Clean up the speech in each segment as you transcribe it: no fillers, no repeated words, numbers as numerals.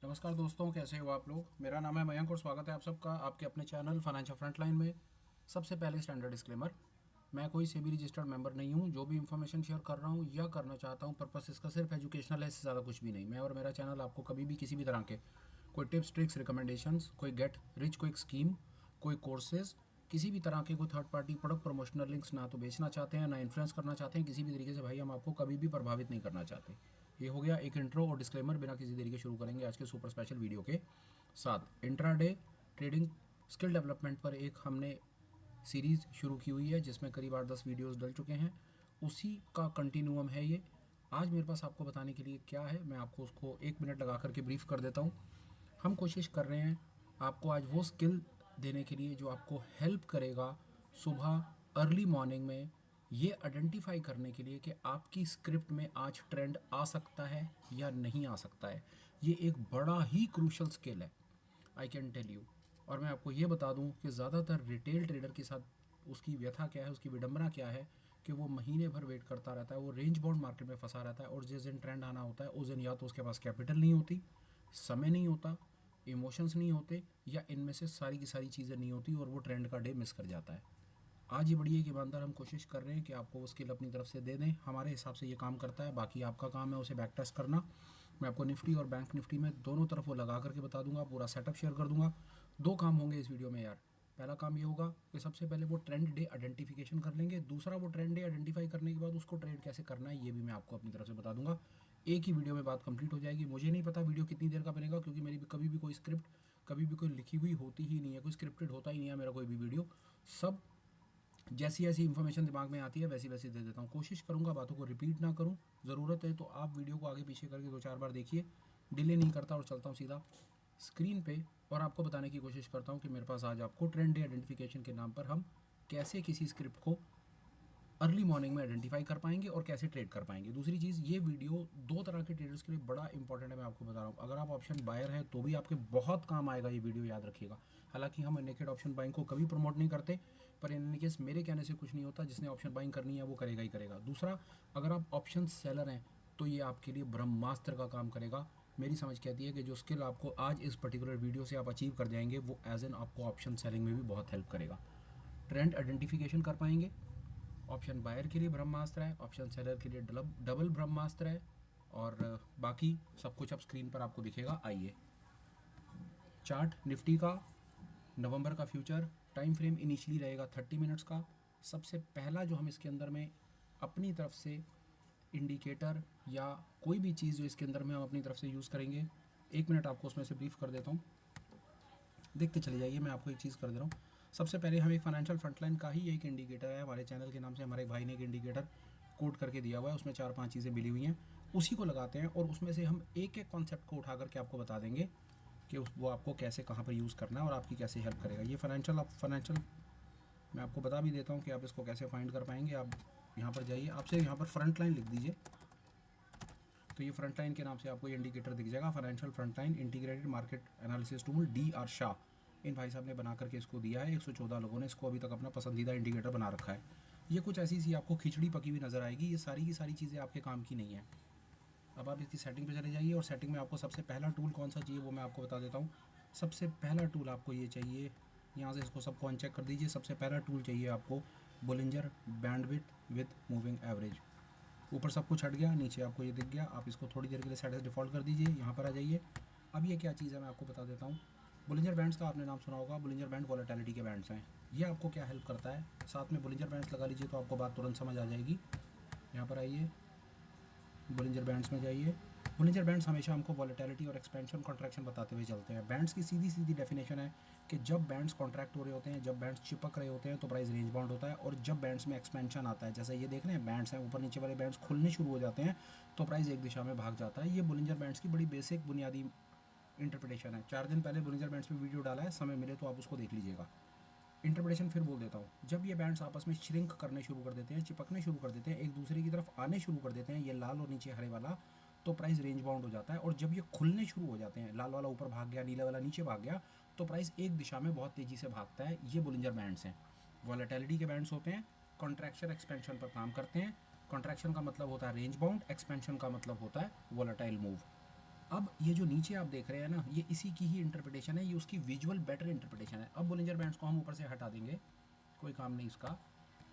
नमस्कार दोस्तों, कैसे हो आप लोग। मेरा नाम है मयंक और स्वागत है आप सबका आपके अपने चैनल फाइनेंशियल फ्रंटलाइन में। सबसे पहले स्टैंडर्ड डिस्क्लेमर, मैं कोई सेबी रजिस्टर्ड मेंबर नहीं हूं। जो भी इंफॉर्मेशन शेयर कर रहा हूं या करना चाहता हूं, पर्पस इसका सिर्फ एजुकेशनल है, इससे ज़्यादा कुछ भी नहीं। मैं और मेरा चैनल आपको कभी भी किसी भी तरह के कोई टिप्स, ट्रिक्स, रिकमेंडेशंस, कोई गेट रिच क्विक स्कीम, कोई कोर्सेज, किसी भी तरह के कोई third party product promotional links ना तो बेचना चाहते हैं, ना इन्फ्लुएंस करना चाहते हैं किसी भी तरीके से। भाई, हम आपको कभी भी प्रभावित नहीं करना चाहते। ये हो गया एक इंट्रो और डिस्क्लेमर। बिना किसी देरी के शुरू करेंगे आज के सुपर स्पेशल वीडियो के साथ। इंट्राडे ट्रेडिंग स्किल डेवलपमेंट पर एक हमने सीरीज़ शुरू की हुई है जिसमें करीब 8-10 वीडियोस डल चुके हैं। उसी का कंटिन्यूम है ये। आज मेरे पास आपको बताने के लिए क्या है, मैं आपको उसको 1 मिनट लगा करके ब्रीफ कर देता हूँ। हम कोशिश कर रहे हैं आपको आज वो स्किल देने के लिए जो आपको हेल्प करेगा सुबह अर्ली मॉर्निंग में ये आइडेंटिफाई करने के लिए कि आपकी स्क्रिप्ट में आज ट्रेंड आ सकता है या नहीं आ सकता है। ये एक बड़ा ही क्रूशल स्किल है, आई कैन टेल यू। और मैं आपको ये बता दूं कि ज़्यादातर रिटेल ट्रेडर के साथ उसकी व्यथा क्या है, उसकी विडंबना क्या है कि वो महीने भर वेट करता रहता है, वो रेंज बाउंड मार्केट में फंसा रहता है और जिस दिन ट्रेंड आना होता है उस दिन या तो उसके पास कैपिटल नहीं होती, समय नहीं होता, इमोशंस नहीं होते, या इनमें से सारी की सारी चीज़ें नहीं होती और वो ट्रेंड का डे मिस कर जाता है। आज ये बड़ी एक ईमानदार हम कोशिश कर रहे हैं कि आपको वो स्किल अपनी तरफ से दे दें। हमारे हिसाब से ये काम करता है, बाकी आपका काम है उसे बैक टेस्ट करना। मैं आपको निफ्टी और बैंक निफ्टी में दोनों तरफ वो लगा करके बता दूंगा, पूरा सेटअप शेयर कर दूंगा। दो काम होंगे इस वीडियो में यार। पहला काम ये होगा कि सबसे पहले वो ट्रेंड डे आइडेंटिफिकेशन कर लेंगे। दूसरा, वो ट्रेंड डे आइडेंटिफाई करने के बाद उसको ट्रेड कैसे करना है ये भी मैं आपको अपनी तरफ से बता दूंगा। एक ही वीडियो में बात कंप्लीट हो जाएगी। मुझे नहीं पता वीडियो कितनी देर का बनेगा, क्योंकि मेरी कभी भी कोई स्क्रिप्ट, कभी भी कोई लिखी हुई होती ही नहीं है, कोई स्क्रिप्टेड होता ही नहीं है मेरा कोई भी वीडियो। सब जैसी ऐसी इन्फॉर्मेशन दिमाग में आती है वैसी वैसी दे देता हूँ। कोशिश करूँगा बातों को रिपीट ना करूँ। ज़रूरत है तो आप वीडियो को आगे पीछे करके 2-4 बार देखिए। डिले नहीं करता और चलता हूँ सीधा स्क्रीन पे और आपको बताने की कोशिश करता हूँ कि मेरे पास आज आपको ट्रेंड डे आइडेंटिफिकेशन के नाम पर हम कैसे किसी स्क्रिप्ट को अर्ली मॉर्निंग में आइडेंटिफाई कर पाएंगे और कैसे ट्रेड कर पाएंगे। दूसरी चीज़, ये वीडियो दो तरह के ट्रेडर्स के लिए बड़ा इंपॉर्टेंट है, मैं आपको बता रहा हूँ। अगर आप ऑप्शन बायर है तो भी आपके बहुत काम आएगा ये वीडियो, याद रखिएगा। हालांकि हम नेकेड ऑप्शन बाइंग को कभी प्रमोट नहीं करते, पर इन केस मेरे कहने से कुछ नहीं होता। जिसने ऑप्शन बाइंग करनी है वो करेगा ही करेगा। दूसरा, अगर आप ऑप्शन सेलर हैं तो ये आपके लिए ब्रह्मास्त्र का काम करेगा। मेरी समझ कहती है कि जो स्किल आपको आज इस पर्टिकुलर वीडियो से आप अचीव कर जाएंगे वो एज एन आपको ऑप्शन सेलिंग में भी बहुत हेल्प करेगा। ट्रेंड आइडेंटिफिकेशन कर पाएंगे, ऑप्शन बायर के लिए ब्रह्मास्त्र है, ऑप्शन सेलर के लिए डबल ब्रह्मास्त्र है। और बाकी सब कुछ अब स्क्रीन पर आपको दिखेगा। आइए, चार्ट निफ्टी का नवंबर का फ्यूचर टाइम फ्रेम इनिशियली रहेगा 30 मिनट्स का। सबसे पहला जो हम इसके अंदर में अपनी तरफ से इंडिकेटर या कोई भी चीज़ जो इसके अंदर में हम अपनी तरफ से यूज़ करेंगे, 1 मिनट आपको उसमें से ब्रीफ कर देता हूँ, देखते चले जाइए। मैं आपको एक चीज़ कर दे रहा हूँ। सबसे पहले हम एक फाइनेंशियल फ्रंटलाइन का ही एक इंडिकेटर है, हमारे चैनल के नाम से हमारे भाई ने एक इंडिकेटर कोड करके दिया हुआ है, उसमें 4-5 चीज़ें मिली हुई हैं, उसी को लगाते हैं और उसमें से हम एक एक कॉन्सेप्ट को उठा करके आपको बता देंगे कि वो आपको कैसे कहाँ पर यूज़ करना है और आपकी कैसे हेल्प करेगा। ये फाइनेंशियल मैं आपको बता भी देता हूँ कि आप इसको कैसे फाइंड कर पाएंगे। आप यहाँ पर जाइए, आपसे यहाँ पर फ्रंट लाइन लिख दीजिए तो ये फ्रंट लाइन के नाम से आपको ये इंडिकेटर दिख जाएगा। Financial front line integrated market analysis tool, DR Shah, इन भाई साहब ने बना करके इसको दिया है। 114 लोगों ने इसको अभी तक अपना पसंदीदा इंडिकेटर बना रखा है। ये कुछ ऐसी सी आपको खिचड़ी पकी हुई नज़र आएगी, ये सारी की सारी चीज़ें आपके काम की नहीं है। अब आप इसकी सेटिंग पे चले जाइए और सेटिंग में आपको सबसे पहला टूल कौन सा चाहिए वो मैं आपको बता देता हूँ। सबसे पहला टूल आपको ये चाहिए, यहाँ से इसको सबको अनचेक कर दीजिए। सबसे पहला टूल चाहिए आपको Bollinger bandwidth with moving average. ऊपर सब कुछ हट गया, नीचे आपको ये दिख गया। आप इसको थोड़ी देर के लिए सेट एज डिफ़ॉल्ट कर दीजिए, यहाँ पर आ जाइए। अब ये क्या चीज़ है मैं आपको बता देता हूँ। बुलिंजर बैंड्स का आपने नाम सुना होगा, बुलिंजर बैंड वॉलेटिलिटी के बैंड्स हैं। ये आपको क्या हेल्प करता है, साथ में बुलिंजर बैंड्स लगा लीजिए तो आपको बात तुरंत समझ आ जाएगी। यहाँ पर आइए, बुलिंजर बैंड्स में जाइए। बुलिंजर बैंड्स हमेशा हमको वॉलेटिलिटी और एक्सपेंशन कॉन्ट्रैक्शन बताते हुए चलते हैं। बैंड्स की सीधी सीधी डेफिनेशन है कि जब बैंड्स कॉन्ट्रैक्ट हो रहे होते हैं, जब बैंड्स चिपक रहे होते हैं तो प्राइस रेंज बाउंड होता है, और जब बैंड्स में एक्सपेंशन आता है, जैसे ये देख रहे हैं बैंड्स हैं ऊपर नीचे वाले बैंड्स खुलने शुरू हो जाते हैं तो प्राइस एक दिशा में भाग जाता है। ये बुलिंजर बैंड्स की बड़ी बेसिक बुनियादी इंटरप्रिटेशन है। 4 दिन पहले बुलिंजर बैंड्स में वीडियो डाला है, समय मिले तो आप उसको देख लीजिएगा। इंटरप्रिटेशन फिर बोल देता हूँ। जब ये बैंड्स आपस में श्रिंक करने शुरू कर देते हैं, चिपकने शुरू कर देते हैं, एक दूसरे की तरफ आने शुरू कर देते हैं, ये लाल और नीचे हरे वाला, तो प्राइस रेंज बाउंड हो जाता है। और जब ये खुलने शुरू हो जाते हैं, लाल वाला ऊपर भाग गया, नीला वाला नीचे भाग गया, तो प्राइस एक दिशा में बहुत तेज़ी से भागता है। ये बुलिंजर बैंड्स हैं, वॉलेटिलिटी के बैंड्स होते हैं, कॉन्ट्रैक्शन एक्सपेंशन पर काम करते हैं। कॉन्ट्रैक्शन का मतलब होता है रेंज बाउंड, एक्सपेंशन का मतलब होता है वॉलेटाइल मूव। अब ये जो नीचे आप देख रहे हैं ना, ये इसी की ही इंटरप्रिटेशन है, ये उसकी विजुअल बेटर इंटरप्रिटेशन है। अब बोलिंजर बैंड्स को हम ऊपर से हटा देंगे, कोई काम नहीं इसका।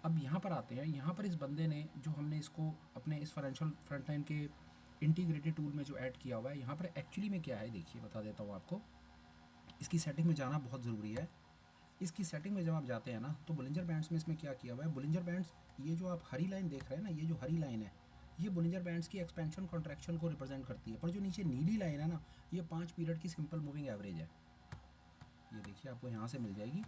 अब यहाँ पर आते हैं, यहाँ पर इस बंदे ने जो हमने इसको अपने इस फाइनेंशियल फ्रंटलाइन के इंटीग्रेटेड टूल में जो ऐड किया हुआ है, यहाँ पर एक्चुअली में क्या है देखिए, बता देता हूँ आपको। इसकी सेटिंग में जाना बहुत ज़रूरी है। इसकी सेटिंग में जब आप जाते हैं ना, तो बोलिंजर बैंड्स में इसमें क्या किया हुआ है, बोलिंजर बैंड्स, ये जो आप हरी लाइन देख रहे हैं ना, ये जो हरी लाइन है, ये बोलिंजर बैंड्स की एक्सपेंशन कॉन्ट्रैक्शन को रिप्रेजेंट करती है। पर जो नीचे नीली लाइन है ना, ये 5 पीरियड की सिंपल मूविंग एवरेज है। ये देखिए आपको यहाँ से मिल जाएगी,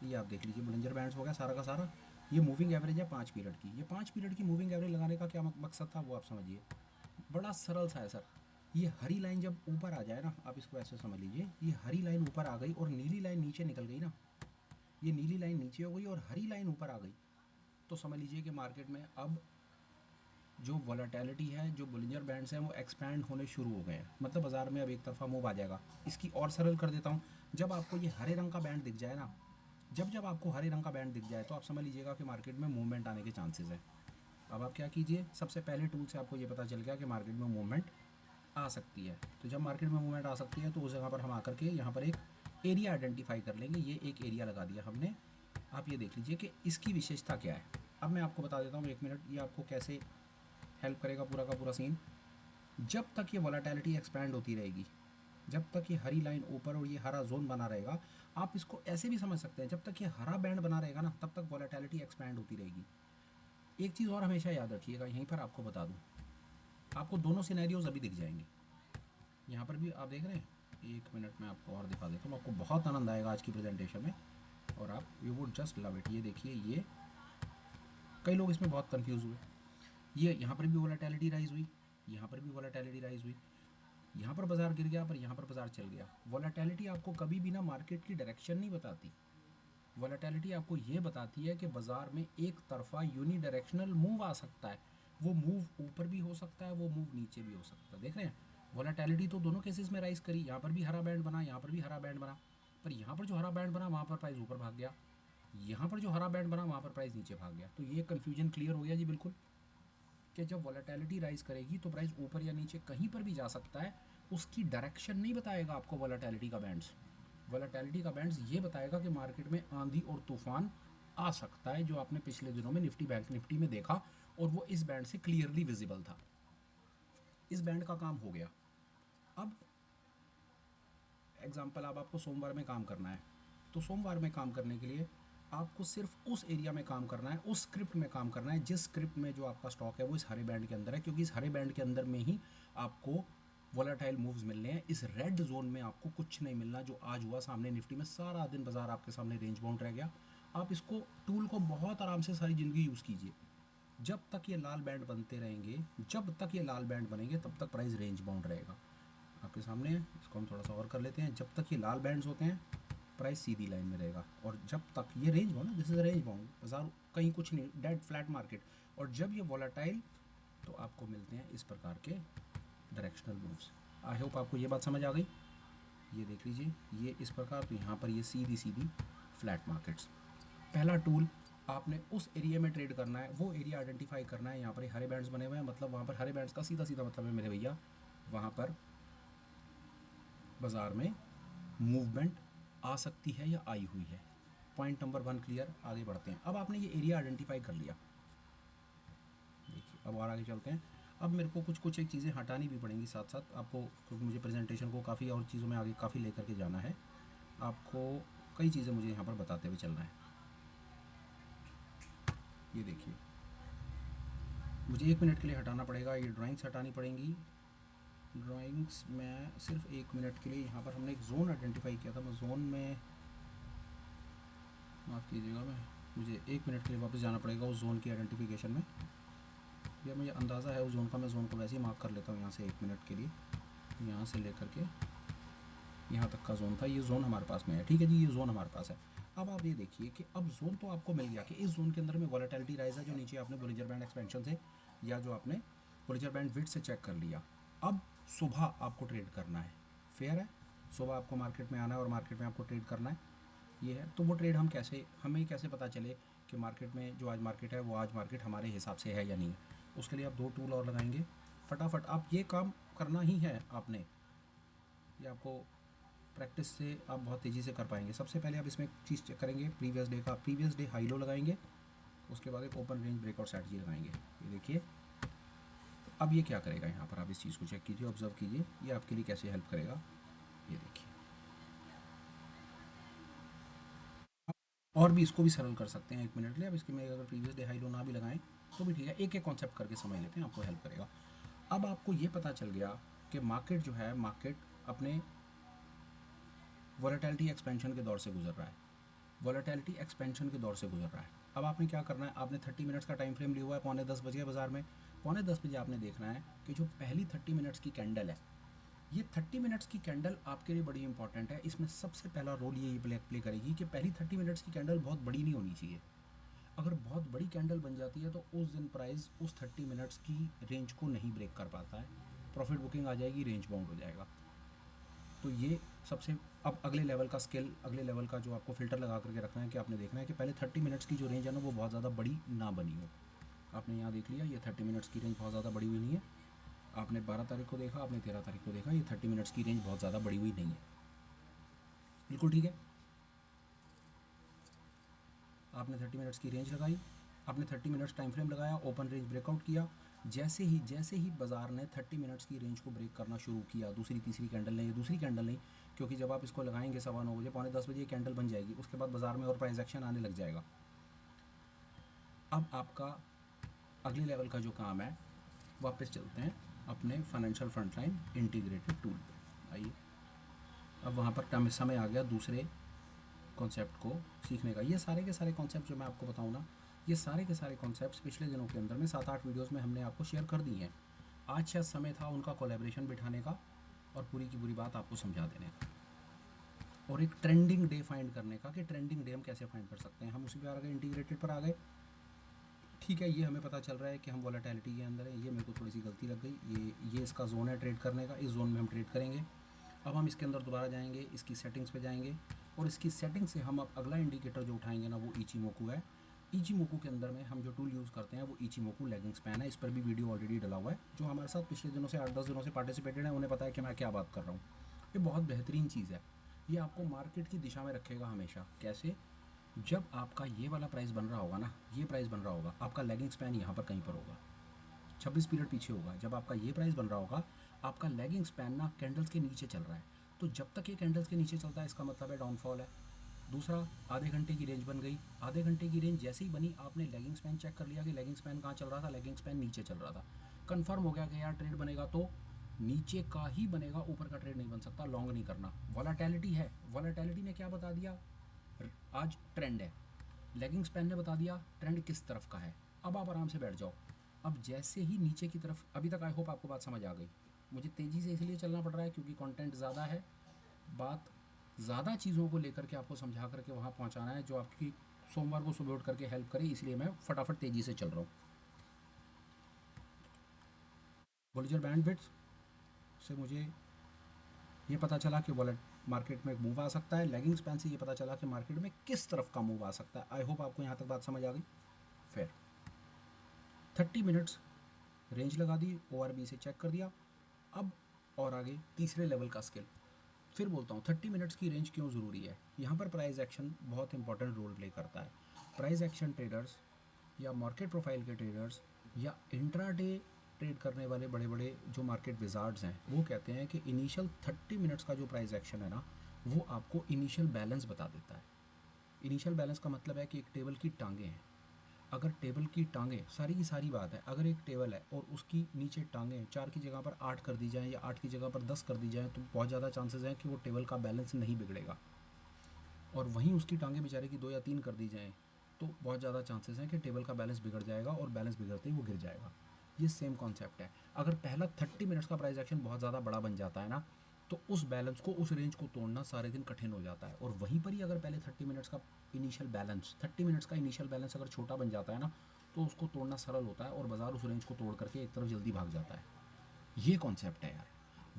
ये आप देख लीजिए, बोलिंजर बैंड्स हो गया सारा का सारा, ये मूविंग एवरेज है 5 पीरियड की। ये 5 पीरियड की मूविंग एवरेज लगाने का क्या मकसद था, वो आप समझिए, बड़ा सरल सा है सर। ये हरी लाइन जब ऊपर आ जाए ना, आप इसको ऐसे समझ लीजिए, ये हरी लाइन ऊपर आ गई और नीली लाइन नीचे निकल गई ना, ये नीली लाइन नीचे हो गई और हरी लाइन ऊपर आ गई, तो समझ लीजिए कि मार्केट में अब जो वॉलेटिलिटी है, जो बोलिंजर बैंड्स हैं, वो एक्सपैंड होने शुरू हो गए हैं। मतलब बाज़ार में अब एक तरफा मूव आ जाएगा। इसकी और सरल कर देता हूँ, जब आपको ये हरे रंग का बैंड दिख जाए ना, जब आपको हरे रंग का बैंड दिख जाए, तो आप समझ लीजिएगा कि मार्केट में मूवमेंट आने के चांसेस है। अब आप क्या कीजिए, सबसे पहले टूल से आपको ये पता चल गया कि मार्केट में मूवमेंट आ सकती है। तो जब मार्केट में मूवमेंट आ सकती है, तो उस जगह पर हम आकर के यहाँ पर एक एरिया आइडेंटिफाई कर लेंगे। ये एक एरिया लगा दिया हमने। आप ये देख लीजिए कि इसकी विशेषता क्या है। अब मैं आपको बता देता हूँ, 1 मिनट, ये आपको कैसे हेल्प करेगा पूरा का पूरा सीन। जब तक ये वॉलेटिलिटी एक्सपैंड होती रहेगी, जब तक ये हरी लाइन ऊपर और ये हरा जोन बना रहेगा, आप इसको ऐसे भी समझ सकते हैं, जब तक ये हरा बैंड बना रहेगा ना, तब तक वॉलेटिलिटी एक्सपैंड होती रहेगी। एक चीज़ और हमेशा याद रखिएगा, यहीं पर आपको बता दूँ, आपको दोनों सिनेरियोज अभी दिख जाएंगे। यहाँ पर भी आप देख रहे हैं, 1 मिनट में आपको और दिखा देता हूँ, आपको बहुत आनंद आएगा आज की प्रेजेंटेशन में, और आप you would just love it. ये देखिए, ये कई लोग इसमें बहुत कंफ्यूज हुए। ये यहाँ पर भी वॉलेटिलिटी राइज हुई, यहाँ पर भी वॉलेटिलिटी राइज हुई, यहाँ पर बाजार गिर गया, पर यहाँ पर बाजार चल गया। वॉलेटिलिटी आपको कभी भी ना मार्केट की डायरेक्शन नहीं बताती। वॉलेटिलिटी आपको ये बताती है कि बाजार में एक तरफा यूनी डायरेक्शनल मूव आ सकता है। वो मूव ऊपर भी हो सकता है, वो मूव नीचे भी हो सकता है। देख रहे हैं, वॉलेटिलिटी तो दोनों केसेस में राइज करी। यहाँ पर भी हरा बैंड बना, यहाँ पर भी हरा बैंड बना, पर यहाँ पर जो हरा बैंड बना वहाँ पर प्राइस ऊपर भाग गया, यहाँ पर जो हरा बैंड बना वहाँ पर प्राइस नीचे भाग गया। तो ये कन्फ्यूजन क्लियर हो गया जी बिल्कुल, कि जब वॉलेटिलिटी राइज करेगी तो प्राइस ऊपर या नीचे कहीं पर भी जा सकता है। उसकी डायरेक्शन नहीं बताएगा आपको वॉलेटिलिटी का बैंड्स। वॉलेटिलिटी का बैंड्स ये बताएगा कि मार्केट में आंधी और तूफान आ सकता है, जो आपने पिछले दिनों में निफ्टी बैंक निफ्टी में देखा, और वो इस बैंड से क्लियरली विजिबल था। इस बैंड का काम हो गया। अब एग्जाम्पल, अब आपको सोमवार में काम करना है, तो सोमवार में काम करने के लिए आपको सिर्फ उस एरिया में काम करना है, उस स्क्रिप्ट में काम करना है जिस स्क्रिप्ट में जो आपका स्टॉक है वो इस हरे बैंड के अंदर है, क्योंकि इस हरे बैंड के अंदर में ही आपको वॉलेटाइल मूव्स मिलने हैं। इस रेड जोन में आपको कुछ नहीं मिलना। जो आज हुआ सामने निफ्टी में, सारा दिन बाजार आपके सामने रेंज बाउंड रह गया। आप इसको टूल को बहुत आराम से सारी ज़िंदगी यूज़ कीजिए। जब तक ये लाल बैंड बनते रहेंगे, जब तक ये लाल बैंड बनेंगे, तब तक प्राइस रेंज बाउंड रहेगा। आपके सामने है, इसको हम थोड़ा सा और कर लेते हैं। जब तक ये लाल बैंड्स होते हैं, प्राइस सीधी लाइन में रहेगा, और जब तक ये range bound, this is range bound, बाजार कहीं कुछ नहीं, डेड फ्लैट मार्केट। और जब ये वॉलेटाइल, तो आपको मिलते हैं इस प्रकार के डायरेक्शनल मूव्स। आई होप आपको ये बात समझ आ गई। ये देख लीजिए, ये इस प्रकार, तो यहाँ पर ये सीधी सीधी फ्लैट मार्केट्स। पहला टूल, आपने उस एरिया में ट्रेड करना है, वो एरिया आइडेंटिफाई करना है। यहाँ पर हरे बैंड्स बने हुए हैं, मतलब वहाँ पर हरे बैंड्स का सीधा सीधा मतलब है मेरे भैया, वहाँ पर बाजार में मूवमेंट आ सकती है या आई हुई है। Point number 1 clear. आगे बढ़ते हैं। अब आपने ये एरिया आइडेंटिफाई कर लिया, देखिए अब और आगे चलते हैं। अब मेरे को कुछ एक चीज़ें हटानी भी पड़ेंगी साथ साथ आपको, क्योंकि मुझे प्रेजेंटेशन को काफ़ी और चीज़ों में आगे काफ़ी लेकर के जाना है। आपको कई चीज़ें मुझे यहाँ पर बताते हुए चलना है। ये देखिए, मुझे 1 मिनट के लिए हटाना पड़ेगा, ये ड्राइंग्स हटानी पड़ेंगी। ड्राइंग्स में सिर्फ 1 मिनट के लिए, यहाँ पर हमने एक जोन आइडेंटिफाई किया था, मैं जोन में, माफ़ कीजिएगा, मुझे 1 मिनट के लिए वापस जाना पड़ेगा उस जोन की आइडेंटिफिकेशन में। या मुझे अंदाज़ा है उस जोन का, मैं जोन को वैसे ही मार्क कर लेता हूँ यहाँ से 1 मिनट के लिए। यहाँ से लेकर के यहाँ तक का जोन था, ये जोन हमारे पास में है, ठीक है जी, ये जोन हमारे पास है। अब आप ये देखिए कि अब जोन तो आपको मिल गया कि इस जोन के अंदर में वॉलेटिलिटी राइज है, जो नीचे आपने बोलिंजर बैंड एक्सपेंशन से या जो आपने बोलिंजर बैंड विड्थ से चेक कर लिया। अब सुबह आपको ट्रेड करना है, फेयर है, सुबह आपको मार्केट में आना है और मार्केट में आपको ट्रेड करना है, ये है। तो वो ट्रेड हमें कैसे पता चले कि मार्केट में जो आज मार्केट है वो आज मार्केट हमारे हिसाब से है या नहीं है। उसके लिए आप 2 टूल और लगाएंगे फटाफट। आप ये काम करना ही है आपने, ये आपको प्रैक्टिस से आप बहुत तेज़ी से कर पाएंगे। सबसे पहले आप इसमें एक चीज़ चेक करेंगे, प्रीवियस डे हाई लो लगाएंगे, उसके बाद एक ओपन रेंज ब्रेकआउट स्ट्रैटेजी लगाएंगे। ये देखिए अब ये क्या करेगा, यहाँ पर आप इस चीज़ को चेक कीजिए, ऑब्जर्व कीजिए, ये आपके लिए कैसे हेल्प करेगा। ये देखिए, और भी इसको भी सरल कर सकते हैं 1 मिनट लिए। अब इसके में अगर प्रीवियस डे हाई लो ना भी लगाएं तो भी ठीक है, एक एक कॉन्सेप्ट करके समझ लेते हैं, आपको हेल्प करेगा। अब आपको ये पता चल गया कि मार्केट जो है, मार्केट अपने वॉलेटिलिटी एक्सपेंशन के दौर से गुजर रहा है, वॉलेटिलिटी एक्सपेंशन के दौर से गुजर रहा है। अब आपने क्या करना है, आपने 30 मिनट्स का टाइम फ्रेम लिया हुआ है, 9:45 बजे बाजार में, 9:45 बजे आपने देखना है कि जो पहली 30 मिनट्स की कैंडल है, ये 30 मिनट्स की कैंडल आपके लिए बड़ी इंपॉर्टेंट है। इसमें सबसे पहला रोल ये प्ले करेगी कि पहली 30 मिनट्स की कैंडल बहुत बड़ी नहीं होनी चाहिए। अगर बहुत बड़ी कैंडल बन जाती है तो उस दिन प्राइस उस 30 मिनट्स की रेंज को नहीं ब्रेक कर पाता है, प्रॉफिट बुकिंग आ जाएगी, रेंज बाउंड हो जाएगा। तो ये सबसे, अब अगले लेवल का स्केल, अगले लेवल का जो आपको फिल्टर लगा करके रखना है कि आपने देखना है कि पहले 30 मिनट्स की जो रेंज है ना वो बहुत ज़्यादा बड़ी ना बनी हो। आपने यहाँ देख लिया, ये 30 मिनट्स की रेंज बहुत ज़्यादा बड़ी हुई नहीं है। आपने 12 तारीख को देखा, आपने 13 तारीख को देखा, ये 30 मिनट्स की रेंज बहुत ज़्यादा बड़ी हुई नहीं है। बिल्कुल ठीक है, आपने 30 मिनट्स की रेंज लगाई, आपने 30 मिनट्स टाइम फ्रेम लगाया, ओपन रेंज ब्रेकआउट किया। जैसे ही बाजार ने 30 मिनट्स की रेंज को ब्रेक करना शुरू किया, दूसरी तीसरी कैंडल नहीं, दूसरी कैंडल नहीं, क्योंकि जब आप इसको लगाएंगे 9:15 बजे, 9:45 बजे ये कैंडल बन जाएगी, उसके बाद बाजार में और प्राइस एक्शन आने लग जाएगा। अब आपका अगले लेवल का जो काम है, वापस चलते हैं अपने फाइनेंशियल फ्रंटलाइन इंटीग्रेटेड टूल पे। आइए, अब वहाँ पर समय आ गया दूसरे कॉन्सेप्ट को सीखने का। ये सारे के सारे कॉन्सेप्ट जो मैं आपको बताऊँ ना, ये सारे के सारे कॉन्सेप्ट्स पिछले दिनों के अंदर में 7-8 वीडियोस में हमने आपको शेयर कर दी हैं। आज शायद समय था उनका कोलैबोरेशन बिठाने का और पूरी की पूरी बात आपको समझा देने का, और एक ट्रेंडिंग डे फाइंड करने का कि ट्रेंडिंग डे हम कैसे फाइंड कर सकते हैं। हम उसी पे आ गए, इंटीग्रेटेड पर आ गए। ठीक है, ये हमें पता चल रहा है कि हम वॉलेटिलिटी के अंदर है। ये मेरे को थोड़ी सी गलती लग गई, ये इसका जोन है ट्रेड करने का, इस जोन में हम ट्रेड करेंगे। अब हम इसके अंदर दोबारा जाएंगे, इसकी सेटिंग्स पे जाएंगे, और इसकी सेटिंग से हम अब अगला इंडिकेटर जो उठाएंगे ना वो इचिमोकू है। इचिमोकू के अंदर में हम जो टूल यूज़ करते हैं वो इचिमोकू लैगिंग स्पैन है। इस पर भी वीडियो ऑलरेडी डला हुआ है। जो हमारे साथ पिछले दिनों से 8-10 दिनों से पार्टिसिपेटेड है उन्हें पता है कि मैं क्या बात कर रहा हूँ। ये बहुत बेहतरीन चीज़ है, ये आपको मार्केट की दिशा में रखेगा हमेशा। कैसे? जब आपका ये वाला प्राइस बन रहा होगा ना, ये प्राइस बन रहा होगा, आपका लैगिंग स्पैन यहाँ पर कहीं पर होगा, 26 पीरियड पीछे होगा। जब आपका ये प्राइस बन रहा होगा, आपका लैगिंग स्पैन ना कैंडल्स के नीचे चल रहा है। तो जब तक ये कैंडल्स के नीचे चलता है इसका मतलब है डाउनफॉल है। दूसरा, आधे घंटे की रेंज बन गई, आधे घंटे की रेंज जैसे ही बनी, आपने लैगिंग स्पैन चेक कर लिया कि लैगिंग स्पैन कहाँ चल रहा था, लैगिंग स्पैन नीचे चल रहा था। कन्फर्म हो गया कि यार ट्रेड बनेगा तो नीचे का ही बनेगा, ऊपर का ट्रेड नहीं बन सकता, लॉन्ग नहीं करना। वॉलेटिलिटी है, वॉलेटिलिटी ने क्या बता दिया, आज ट्रेंड है। लैगिंग स्पैन ने बता दिया ट्रेंड किस तरफ का है। अब आप आराम से बैठ जाओ। अब जैसे ही नीचे की तरफ, अभी तक आई होप आपको बात समझ आ गई। मुझे तेज़ी से इसलिए चलना पड़ रहा है क्योंकि कंटेंट ज़्यादा है, बात ज़्यादा चीज़ों को लेकर के आपको समझा करके वहाँ पहुँचाना है जो आपकी सोमवार को सुबह उठ करके हेल्प करे, इसलिए मैं फटाफट तेज़ी से चल रहा हूँ। बॉलिजर बैंडविड्थ से मुझे ये पता चला कि वॉलेट मार्केट में एक मूव आ सकता है। लैगिंग स्पैन से ये पता चला कि मार्केट में किस तरफ का मूव आ सकता है। आई होप आपको यहाँ तक बात समझ आ गई। फिर 30 मिनट्स रेंज लगा दी, ORB से चेक कर दिया। अब और आगे तीसरे लेवल का स्किल। फिर बोलता हूँ 30 मिनट्स की रेंज क्यों ज़रूरी है। यहाँ पर प्राइस एक्शन बहुत इंपॉर्टेंट रोल प्ले करता है। प्राइस एक्शन ट्रेडर्स या मार्केट प्रोफाइल के ट्रेडर्स या इंट्राडे ट्रेड करने वाले बड़े बड़े जो मार्केट विजार्ड्स हैं वो कहते हैं कि इनिशियल 30 मिनट्स का जो प्राइस एक्शन है ना वो आपको इनिशियल बैलेंस बता देता है। इनिशियल बैलेंस का मतलब है कि एक टेबल की टांगें हैं, अगर टेबल की टांगें, सारी की सारी बात है, अगर एक टेबल है और उसकी नीचे टांगें 4 की जगह पर 8 कर दी जाएँ या 8 की जगह पर 10 कर दी जाएँ तो बहुत ज़्यादा चांसेस हैं कि वो टेबल का बैलेंस नहीं बिगड़ेगा। और वहीं उसकी टांगें बेचारे की 2 या 3 कर दी जाएँ तो बहुत ज़्यादा चांसेस हैं कि टेबल का बैलेंस बिगड़ जाएगा और बैलेंस बिगड़ते ही वो गिर जाएगा। ये सेम कॉन्सेप्ट है। अगर पहला 30 मिनट्स का प्राइस एक्शन बहुत ज़्यादा बड़ा बन जाता है ना तो उस बैलेंस को, उस रेंज को तोड़ना सारे दिन कठिन हो जाता है। और वहीं पर ही अगर पहले 30 मिनट्स का इनिशियल बैलेंस, 30 मिनट्स का इनिशियल बैलेंस अगर छोटा बन जाता है ना तो उसको तोड़ना सरल होता है और बाजार उस रेंज को तोड़ करके एक तरफ जल्दी भाग जाता है। ये कॉन्सेप्ट है यार,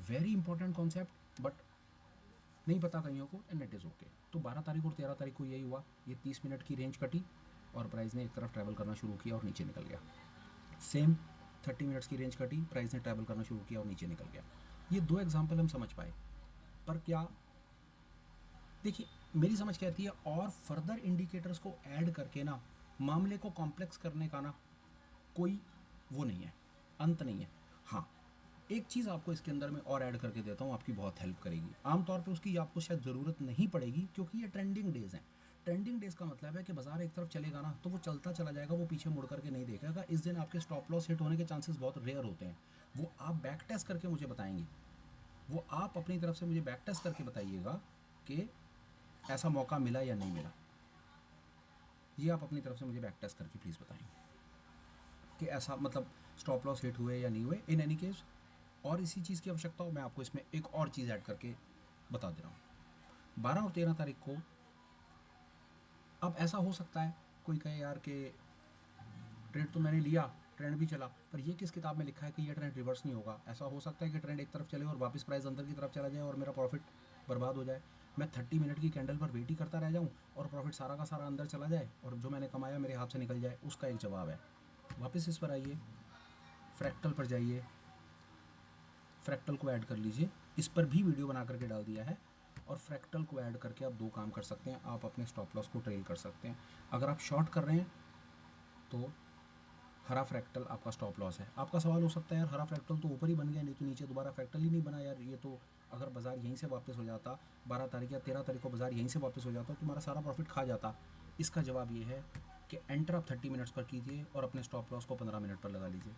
वेरी इंपॉर्टेंट कॉन्सेप्ट, बट नहीं पता कईयों को, एंड इट इज़ ओके। तो 12 तारीख और 13 तारीख को यही हुआ, ये 30 मिनट की रेंज कटी और प्राइस ने एक तरफ ट्रैवल करना शुरू किया और नीचे निकल गया। सेम 30 मिनट्स की रेंज कटी, प्राइस ने ट्रैवल करना शुरू किया और नीचे निकल गया। ये 2 एग्जाम्पल हम समझ पाए। पर क्या, देखिए मेरी समझ कहती है और फर्दर इंडिकेटर्स को ऐड करके ना मामले को कॉम्प्लेक्स करने का ना कोई वो नहीं है, अंत नहीं है। हाँ, एक चीज़ आपको इसके अंदर मैं और ऐड करके देता हूँ, आपकी बहुत हेल्प करेगी। आमतौर पे उसकी आपको शायद ज़रूरत नहीं पड़ेगी क्योंकि ये ट्रेंडिंग डेज़ हैं। ट्रेंडिंग डेज़ का मतलब है कि बाजार एक तरफ चलेगा ना तो वो चलता चला जाएगा, वो पीछे मुड़ करके नहीं देखेगा। इस दिन आपके स्टॉप लॉस हिट होने के चांसेस बहुत रेयर होते हैं। वो आप बैक टेस्ट करके मुझे बताएंगे, वो आप अपनी तरफ से मुझे बैक टेस्ट करके बताइएगा कि ऐसा मौका मिला या नहीं मिला। ये आप अपनी तरफ से मुझे बैक टेस्ट करके प्लीज़ बताएंगे कि ऐसा मतलब स्टॉप लॉस हिट हुए या नहीं हुए। इन एनी केस और इसी चीज़ की आवश्यकता हो, मैं आपको इसमें एक और चीज़ ऐड करके बता दे रहा हूँ। 12 और 13 तारीख को अब ऐसा हो सकता है कोई कहे यार कि ट्रेड तो मैंने लिया, ट्रेंड भी चला, पर ये किस किताब में लिखा है कि ये ट्रेंड रिवर्स नहीं होगा। ऐसा हो सकता है कि ट्रेंड एक तरफ चले और वापस प्राइस अंदर की तरफ चला जाए और मेरा प्रॉफिट बर्बाद हो जाए। मैं 30 मिनट की कैंडल पर वेट ही करता रह जाऊँ और प्रॉफिट सारा का सारा अंदर चला जाए और जो मैंने कमाया मेरे हाथ से निकल जाए। उसका एक जवाब है, वापस इस पर आइए, फ्रैक्टल पर जाइए, फ्रैक्टल को ऐड कर लीजिए। इस पर भी वीडियो बना करके डाल दिया है और फ्रैक्टल को ऐड करके आप दो काम कर सकते हैं, आप अपने स्टॉप लॉस को ट्रेल कर सकते हैं। अगर आप शॉर्ट कर रहे हैं तो हरा फ्रैक्टल आपका स्टॉप लॉस है। आपका सवाल हो सकता है यार हरा फ्रैक्टल तो ऊपर ही बन गया, नहीं तो नीचे दोबारा फ्रैक्टल ही नहीं बना यार, ये तो अगर बाजार यहीं से वापस हो जाता 12 तारीख या 13 तारीख को बाजार यहीं से वापस हो जाता तो तुम्हारा सारा प्रॉफिट खा जाता। इसका जवाब ये है कि एंटर आप 30 मिनट्स पर कीजिए और अपने स्टॉप लॉस को 15 मिनट पर लगा लीजिए।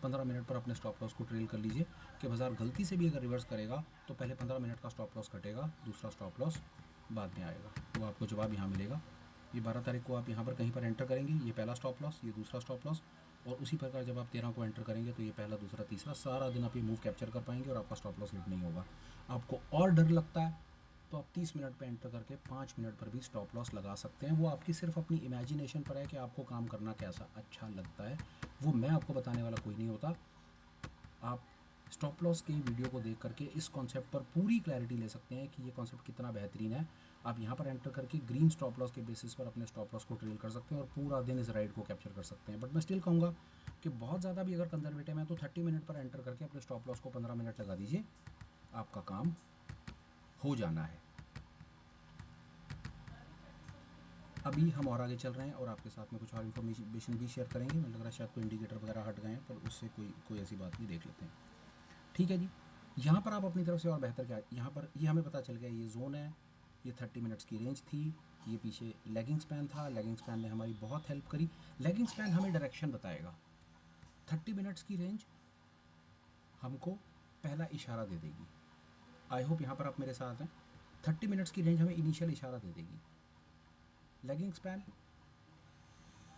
15 मिनट पर अपने स्टॉप लॉस को ट्रेल कर लीजिए कि बाजार गलती से भी अगर रिवर्स करेगा तो पहले 15 मिनट का स्टॉप लॉस कटेगा, दूसरा स्टॉप लॉस बाद में आएगा। तो आपको जवाब यहाँ मिलेगा। ये 12 तारीख को आप यहाँ पर कहीं पर एंटर करेंगे, ये पहला स्टॉप लॉस, ये दूसरा स्टॉप लॉस, और उसी प्रकार जब आप 13 को एंटर करेंगे तो ये पहला, दूसरा, तीसरा, सारा दिन आप ये मूव कैप्चर कर पाएंगे और आपका स्टॉप लॉस हिट नहीं होगा। आपको और डर लगता है तो आप 30 मिनट पे एंटर करके 5 मिनट पर भी स्टॉप लॉस लगा सकते हैं। वो आपकी सिर्फ अपनी इमेजिनेशन पर है कि आपको काम करना कैसा अच्छा लगता है, वो मैं आपको बताने वाला कोई नहीं होता। आप स्टॉप लॉस के वीडियो को देख करके इस कॉन्सेप्ट पर पूरी क्लैरिटी ले सकते हैं कि ये कॉन्सेप्ट कितना बेहतरीन है। आप यहाँ पर एंटर करके ग्रीन स्टॉप लॉस के बेसिस पर अपने स्टॉप लॉस को ट्रेल कर सकते हैं और पूरा दिन इस राइड को कैप्चर कर सकते हैं। बट मैं स्टिल कहूँगा कि बहुत ज़्यादा भी अगर कंजर्वेटिव है तो 30 मिनट पर एंटर करके अपने स्टॉप लॉस को 15 मिनट लगा दीजिए, आपका काम हो जाना है। अभी हम और आगे चल रहे हैं और आपके साथ में कुछ और इन्फॉर्मेशन भी शेयर करेंगे। मुझे लग रहा है शायद कोई इंडिकेटर वगैरह हट गए हैं, पर उससे कोई ऐसी बात नहीं, देख लेते हैं। ठीक है जी, यहाँ पर आप अपनी तरफ से और बेहतर क्या, यहाँ पर ये हमें पता चल गया ये जोन है, ये 30 मिनट्स की रेंज थी, ये पीछे लेगिंग स्पैन था, लेगिंग स्पैन ने हमारी बहुत हेल्प करी। लेगिंग स्पैन हमें डायरेक्शन बताएगा, 30 मिनट्स की रेंज हमको पहला इशारा दे देगी। आई होप यहाँ पर आप मेरे साथ हैं। 30 मिनट्स की रेंज हमें इनिशियल इशारा दे देगी, लेगिंग स्पैन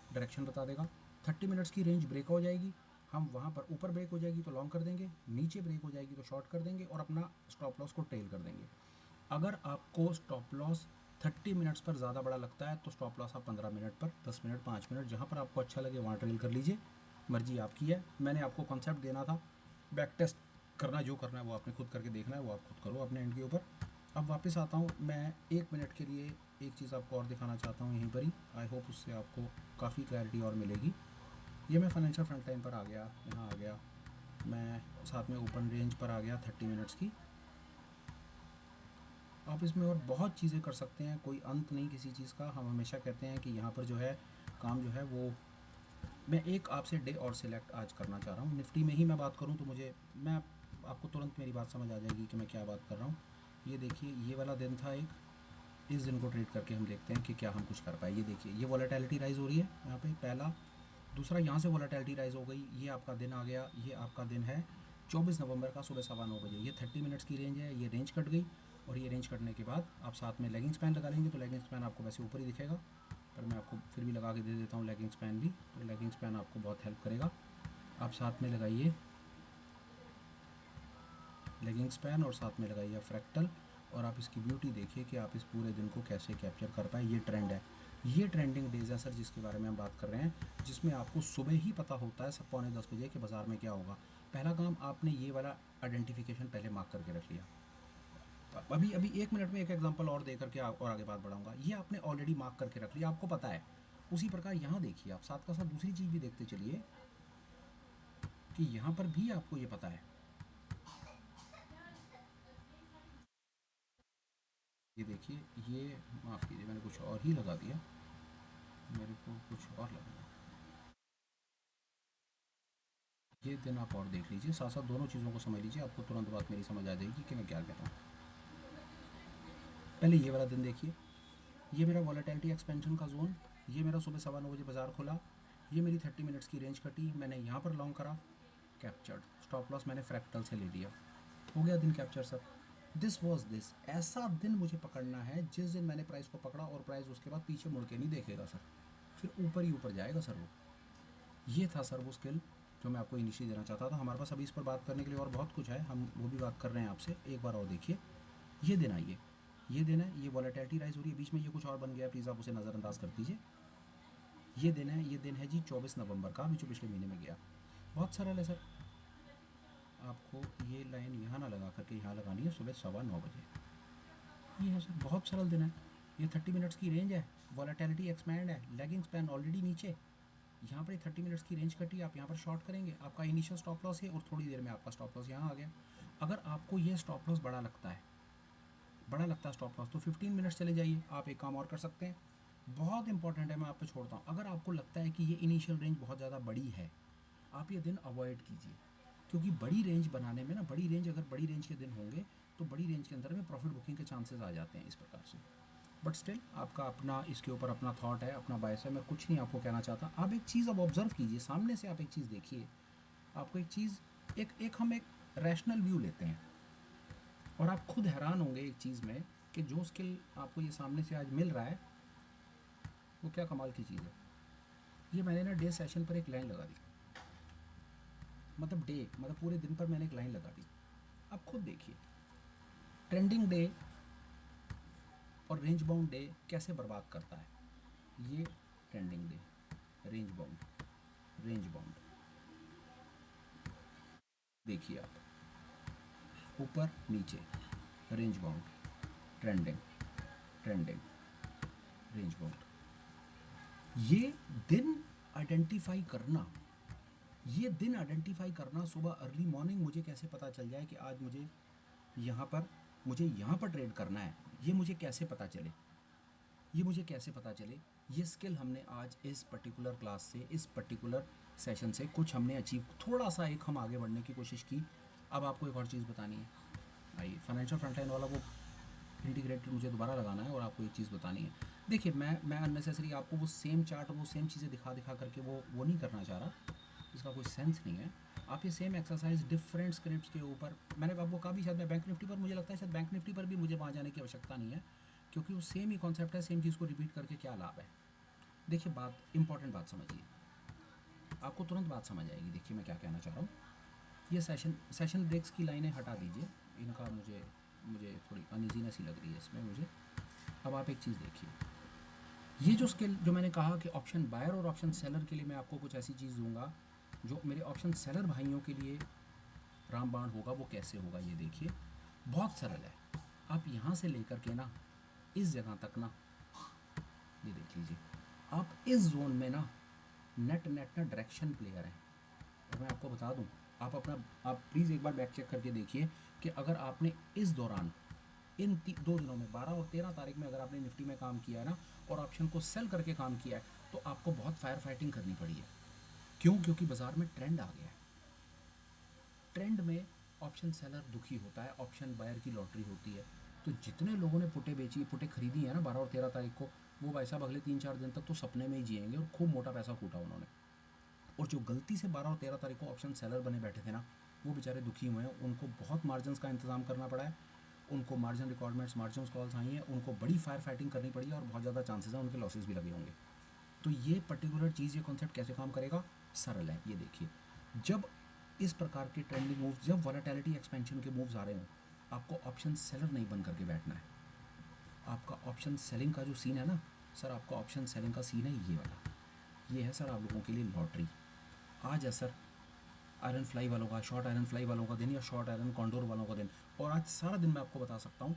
डायरेक्शन बता देगा। 30 मिनट्स की रेंज ब्रेक हो जाएगी, हम वहाँ पर ऊपर ब्रेक हो जाएगी तो लॉन्ग कर देंगे, नीचे ब्रेक हो जाएगी तो शॉर्ट कर देंगे और अपना स्टॉप लॉस को टेल कर देंगे। अगर आपको स्टॉप लॉस 30 मिनट्स पर ज़्यादा बड़ा लगता है तो स्टॉप लॉस आप 15 मिनट पर, 10 मिनट, 5 मिनट, जहाँ पर आपको अच्छा लगे वहाँ ट्रेल कर लीजिए, मर्जी आपकी है। मैंने आपको कॉन्सेप्ट देना था, बैक टेस्ट करना जो करना है वो आपने खुद करके देखना है, वो आप खुद करो अपने एंड के ऊपर। अब वापस आता हूँ मैं 1 मिनट के लिए, एक चीज़ आपको और दिखाना चाहता हूँ यहीं पर ही। आई होप उससे आपको काफ़ी क्लैरिटी और मिलेगी। ये मैं फाइनेंशियल फ्रंट लाइन पर आ गया, यहाँ आ गया, मैं साथ में ओपन रेंज पर आ गया 30 मिनट्स की। आप इसमें और बहुत चीज़ें कर सकते हैं, कोई अंत नहीं किसी चीज़ का। हम हमेशा कहते हैं कि यहाँ पर जो है काम जो है वो, मैं एक आपसे डे और सिलेक्ट आज करना चाह रहा हूँ। निफ्टी में ही मैं बात करूँ तो मैं आपको तुरंत मेरी बात समझ आ जाएगी कि मैं क्या बात कर रहा हूँ। ये देखिए, ये वाला दिन था एक, इस दिन को ट्रेड करके हम देखते हैं कि क्या हम कुछ कर पाए। ये देखिए, ये वॉलेटिलिटी राइज हो रही है यहाँ पे, पहला, दूसरा, यहाँ से वॉलेटिलिटी राइज हो गई, ये आपका दिन आ गया। ये आपका दिन है 24 नवंबर का सुबह 9:15 बजे। ये 30 मिनट्स की रेंज है, ये रेंज कट गई और ये रेंज कटने के बाद आप साथ में लेगिंग स्पैन लगा लेंगे तो लेगिंग स्पैन आपको वैसे ऊपर ही दिखेगा, पर मैं आपको फिर भी लगा के दे देता हूँ लेगिंग स्पैन भी, तो लेगिंग स्पैन आपको बहुत हेल्प करेगा। आप साथ में लगाइए लेगिंग स्पैन और साथ में लगाइए फ्रैक्टल, और आप इसकी ब्यूटी देखिए कि आप इस पूरे दिन को कैसे कैप्चर कर पाए। ये ट्रेंड है, ये ट्रेंडिंग डेज है सर जिसके बारे में हम बात कर रहे हैं, जिसमें आपको सुबह ही पता होता है 9:45 बजे कि बाज़ार में क्या होगा। पहला काम आपने ये वाला आइडेंटिफिकेशन पहले मार्क करके रख लिया। अभी अभी 1 मिनट में एक एग्जांपल और दे करके और आगे बात बढ़ाऊंगा। ये आपने ऑलरेडी मार्क करके रख लिया, आपको पता है। उसी प्रकार यहाँ देखिए, आप साथ का साथ दूसरी चीज़ भी देखते चलिए कि यहाँ पर भी आपको ये पता है ये देखिए, ये माफ़ कीजिए मैंने कुछ और ही लगा दिया, मेरे को कुछ और लगाना। ये दिन आप और देख लीजिए, साथ साथ दोनों चीज़ों को समझ लीजिए, आपको तुरंत बात मेरी समझ आ जाएगी कि मैं क्या कह रहा हूँ। पहले ये वाला दिन देखिए, ये मेरा वॉलेटिलिटी एक्सपेंशन का जोन, ये मेरा सुबह 9:15 बजे बाजार खुला, ये मेरी 30 मिनट्स की रेंज कटी, मैंने यहाँ पर लॉन्ग करा, कैप्चर्ड, स्टॉप लॉस मैंने फ्रैक्टल से ले लिया, हो गया दिन capture sir. This was this, ऐसा दिन मुझे पकड़ना है जिस दिन मैंने प्राइस को पकड़ा और प्राइस उसके बाद पीछे मुड़ के नहीं देखेगा सर, फिर ऊपर ही ऊपर जाएगा सर वो। ये था सर वो स्किल जो मैं आपको इनिशियली देना चाहता था। हमारे पास अभी इस पर बात करने के लिए और बहुत कुछ है, हम वो भी बात कर रहे हैं आपसे, एक बार और देखिए। ये दिन आइए, ये दिन है, ये वॉलेटिलिटी राइज हो रही है, बीच में ये कुछ और बन गया, प्लीज़ आप उसे नज़रअंदाज कर दीजिए। ये दिन है, ये दिन है जी 24 नवंबर का, अभी जो पिछले महीने में गया। बहुत सरल है सर, आपको ये लाइन यहाँ ना लगा करके यहाँ लगानी है, सुबह 9:15 बजे। ये है सर, बहुत सरल दिन है। ये 30 मिनट्स की रेंज है, वॉलेटिलिटी एक्सपैंड है, लैगिंग स्पैन ऑलरेडी नीचे, यहाँ पर 30 मिनट्स की रेंज कटी, आप यहाँ पर शॉर्ट करेंगे, आपका इनिशियल स्टॉप लॉस है और थोड़ी देर में आपका स्टॉप लॉस यहाँ आ गया। अगर आपको ये स्टॉप लॉस बड़ा लगता है, बड़ा लगता है स्टॉप लॉस, तो 15 मिनट्स चले जाइए। आप एक काम और कर सकते हैं, बहुत इंपॉर्टेंट है, मैं आप पे छोड़ता हूँ। अगर आपको लगता है कि ये इनिशियल रेंज बहुत ज़्यादा बड़ी है, आप ये दिन अवॉइड कीजिए, क्योंकि बड़ी रेंज बनाने में ना, बड़ी रेंज अगर बड़ी रेंज के दिन होंगे तो बड़ी रेंज के अंदर में प्रॉफिट बुकिंग के चांसेस आ जाते हैं इस प्रकार से। बट स्टिल आपका अपना इसके ऊपर अपना थॉट है, अपना बायस है, मैं कुछ नहीं आपको कहना चाहता। आप एक चीज़ अब ऑब्जर्व कीजिए, सामने से आप एक चीज़ देखिए, आपको एक चीज़, एक हम एक रैशनल व्यू लेते हैं और आप खुद हैरान होंगे एक चीज़ में कि जो स्किल आपको ये सामने से आज मिल रहा है वो क्या कमाल की चीज़ है। ये मैंने ना डे सेशन पर एक लाइन लगा दी, मतलब डे मतलब पूरे दिन पर मैंने एक लाइन लगा दी। आप खुद देखिए ट्रेंडिंग डे और रेंज बाउंड डे कैसे बर्बाद करता है। ये trending day, range bound, range bound देखिए आप, ऊपर नीचे, range bound, trending, trending, range bound. ये दिन आइडेंटिफाई करना, ये दिन आइडेंटिफाई करना, सुबह अर्ली मॉर्निंग मुझे कैसे पता चल जाए कि आज मुझे यहाँ पर ट्रेड करना है, ये मुझे कैसे पता चले, ये मुझे कैसे पता चले। ये स्किल हमने आज इस पर्टिकुलर क्लास से, इस पर्टिकुलर सेशन से कुछ हमने अचीव, थोड़ा सा एक हम आगे बढ़ने की कोशिश की। अब आपको एक और चीज़ बतानी है, आइए फाइनेंशियल फ्रंटलाइन वाला वो इंटीग्रेटेड मुझे दोबारा लगाना है और आपको एक चीज़ बतानी है। देखिए मैं अननेसेसरी आपको वो सेम चार्ट, वो सेम चीज़ें दिखा करके वो नहीं करना चाह रहा, इसका कोई सेंस नहीं है। आप ये सेम एक्सरसाइज डिफरेंट स्क्रिप्ट्स के ऊपर, मैंने आपको कहा भी, शायद मैं बैंक निफ्टी पर, मुझे लगता है शायद बैंक निफ्टी पर भी मुझे वहाँ जाने की आवश्यकता नहीं है, क्योंकि वो सेम ही कॉन्सेप्ट है, सेम चीज़ को रिपीट करके क्या लाभ है। देखिए बात, इंपॉर्टेंट बात समझिए, आपको तुरंत बात समझ आएगी। देखिए मैं क्या कहना चाह रहा हूँ, ये सेशन ब्रेक्स की लाइनें हटा दीजिए, इनका मुझे थोड़ी अनइजीनेस ही लग रही है इसमें मुझे। अब आप एक चीज़ देखिए, ये जो स्किल जो मैंने कहा कि ऑप्शन बायर और ऑप्शन सेलर के लिए मैं आपको कुछ ऐसी चीज़ दूंगा जो मेरे ऑप्शन सेलर भाइयों के लिए रामबाण होगा। वो कैसे होगा ये देखिए, बहुत सरल है। आप यहाँ से लेकर के ना इस जगह तक ना, ये देख लीजिए, आप इस जोन में ना नेट ना डायरेक्शन प्लेयर हैं। और मैं आपको बता दूं, आप प्लीज़ एक बार बैक चेक करके देखिए कि अगर आपने इस दौरान इन 2 दिनों में 12 और 13 तारीख में अगर आपने निफ्टी में काम किया है ना और ऑप्शन को सेल करके काम किया है, तो आपको बहुत फायर फाइटिंग करनी पड़ी है। क्यों? क्योंकि बाजार में ट्रेंड आ गया है। ट्रेंड में ऑप्शन सेलर दुखी होता है, ऑप्शन बायर की लॉटरी होती है। तो जितने लोगों ने पुटे खरीदी है ना 12 और 13 तारीख को, वो भाई साहब अगले 3-4 दिन तक तो सपने में ही जिएंगे और खूब मोटा पैसा कूटा उन्होंने। और जो गलती से 12 और 13 तारीख को ऑप्शन सेलर बने बैठे थे ना, वो बेचारे दुखी हुए हैं, उनको बहुत मार्जिन का इंतजाम करना पड़ा है, उनको मार्जिन रिक्वायरमेंट्स, मार्जिन कॉल्स आई हैं, उनको बड़ी फायर फाइटिंग करनी पड़ी है और बहुत ज़्यादा चांसेस हैं उनके लॉसेस भी लगे होंगे। तो ये पर्टिकुलर चीज़, ये कॉन्सेप्ट कैसे काम करेगा, सरल है। ये देखिए, जब इस प्रकार के ट्रेंडिंग मूव्स, जब वॉलेटिलिटी एक्सपेंशन के मूव्स आ रहे हों, आपको ऑप्शन सेलर नहीं बन करके बैठना है। आपका ऑप्शन सेलिंग का जो सीन है ना सर, आपका ऑप्शन सेलिंग का सीन है ये वाला, ये है सर आप लोगों के लिए लॉटरी। आज है सर आयरन फ्लाई वालों का, शॉर्ट आयरन फ्लाई वालों का दिन या शॉर्ट आयरन कॉन्डोर वालों का दिन। और आज सारा दिन मैं आपको बता सकता हूँ,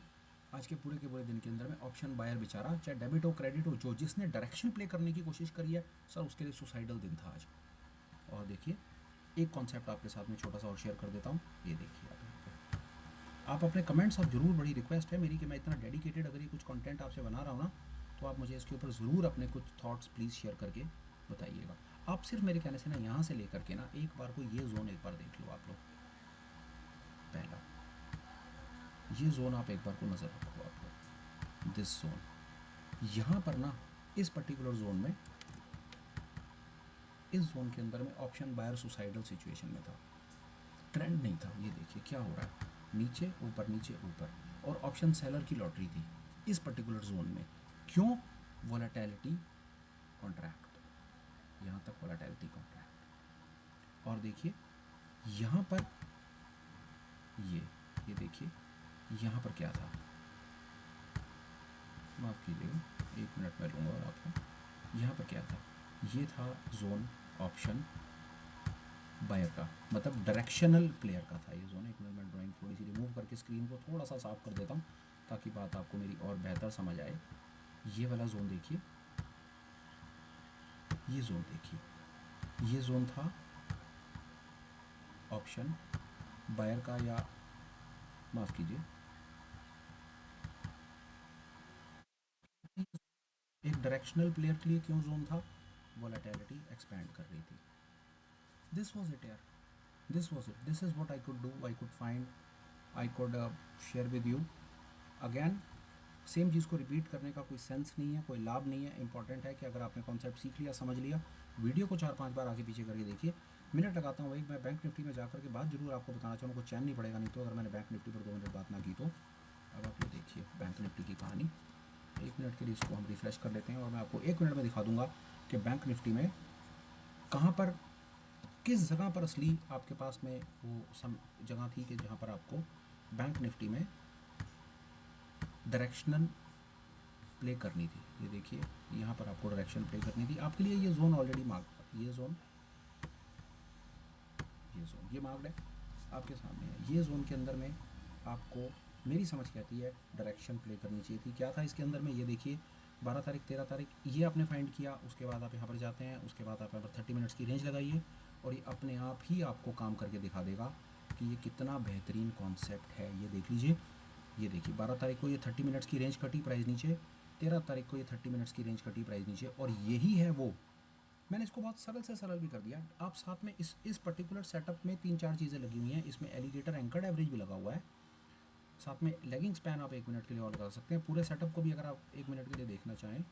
आज के पूरे दिन के अंदर में ऑप्शन बायर बेचारा, चाहे डेबिट हो क्रेडिट हो, जो जिसने डायरेक्शन प्ले करने की कोशिश करी है सर, उसके लिए सुसाइडल दिन था आज। और देखिए एक कॉन्सेप्ट आपके साथ में छोटा सा और शेयर कर देता हूँ, ये देखिए आप यहाँ पे, आप अपने कमेंट्स आप ज़रूर, बड़ी रिक्वेस्ट है मेरी कि मैं इतना डेडिकेटेड अगर ये कुछ कंटेंट आपसे बना रहा हूँ ना, तो आप मुझे इसके ऊपर ज़रूर अपने कुछ थॉट्स प्लीज़ शेयर करके बताइएगा। आप सिर्फ मेरे कहने से ना यहाँ से लेकर के ना एक बार को ये जोन एक बार देख लो आप लोग। पहला ये जोन आप एक बार को नज़र रखो आप लोग, दिस जोन। यहाँ पर ना इस पर्टिकुलर जोन में, इस जोन के अंदर में ऑप्शन बायर सुसाइडल सिचुएशन में था, ट्रेंड नहीं था। ये देखिए क्या हो रहा है, नीचे ऊपर नीचे ऊपर, और ऑप्शन सेलर की लॉटरी थी इस पर्टिकुलर जोन में। क्यों? वोलेटिलिटी कॉन्ट्रैक्ट, यहाँ तक वोलेटिलिटी कॉन्ट्रैक्ट। और देखिए यहाँ पर ये देखिए यहाँ पर क्या था, माफ़ कीजिएगा 1 मिनट में लूँगा और आपको। यहाँ पर क्या था, ये था जोन ऑप्शन बायर का, मतलब डायरेक्शनल प्लेयर का था ये जोन। एक मिनट में ड्राइंग थोड़ी सी रिमूव करके स्क्रीन को थोड़ा सा साफ कर देता हूँ ताकि बात आपको मेरी और बेहतर समझ आए। ये वाला जोन देखिए, ये जोन देखिए, ये जोन था ऑप्शन बायर का, या माफ़ कीजिए एक डायरेक्शनल प्लेयर के लिए क्यों जोन था, वोलेटिलिटी एक्सपैंड कर रही थी। दिस वॉज इट यार, this was it, this is what I could do, I could find, I could share with you. Again same चीज़ को रिपीट करने का कोई सेंस नहीं है, कोई लाभ नहीं है। इंपॉर्टेंट है कि अगर आपने कॉन्सेप्ट सीख लिया, समझ लिया, वीडियो को 4-5 बार आगे पीछे करके देखिए। मिनट लगाता हूँ भाई, मैं बैंक निफ्टी में जाकर के बात जरूर आपको बताना चाहूँगा, कुछ चैन नहीं पड़ेगा नहीं तो, अगर मैंने बैंक निफ्टी पर 2 मिनट बात ना की तो। अब आप ये देखिए बैंक निफ्टी की कहानी, 1 मिनट के लिए इसको हम रिफ्रेश कर लेते हैं और मैं आपको 1 मिनट में दिखा दूंगा कि बैंक निफ्टी में कहाँ पर, किस जगह पर असली आपके पास में वो सम जगह थी कि जहाँ पर आपको बैंक निफ्टी में डायरेक्शनल प्ले करनी थी। ये देखिए यहाँ पर आपको डायरेक्शन प्ले करनी थी, आपके लिए ये जोन ऑलरेडी मार्क, ये जोन ये मार्क्ड है आपके सामने है। ये जोन के अंदर में आपको मेरी समझ कहती है डायरेक्शन प्ले करनी चाहिए थी। क्या था इसके अंदर में, ये देखिए 12 तारीख 13 तारीख ये आपने फाइंड किया, उसके बाद आप यहाँ पर जाते हैं, उसके बाद आप यहाँ पर 30 मिनट्स की रेंज लगाइए और ये अपने आप ही आपको काम करके दिखा देगा कि ये कितना बेहतरीन कॉन्सेप्ट है। ये देख लीजिए, ये देखिए 12 तारीख को ये 30 मिनट्स की रेंज कटी, प्राइस नीचे, 13 तारीख को ये 30 मिनट्स की रेंज कटी, प्राइस नीचे, और यही है वो। मैंने इसको बहुत सरल से सरल भी कर दिया। आप साथ में इस पर्टिकुलर सेटअप में 3-4 चीज़ें लगी हुई हैं, इसमें एलिगेटर एंकर्ड एवरेज भी लगा हुआ है, साथ में लेगिंग स्पैन आप 1 मिनट के लिए और लगा सकते हैं। पूरे सेटअप को भी अगर आप 1 मिनट के लिए देखना चाहें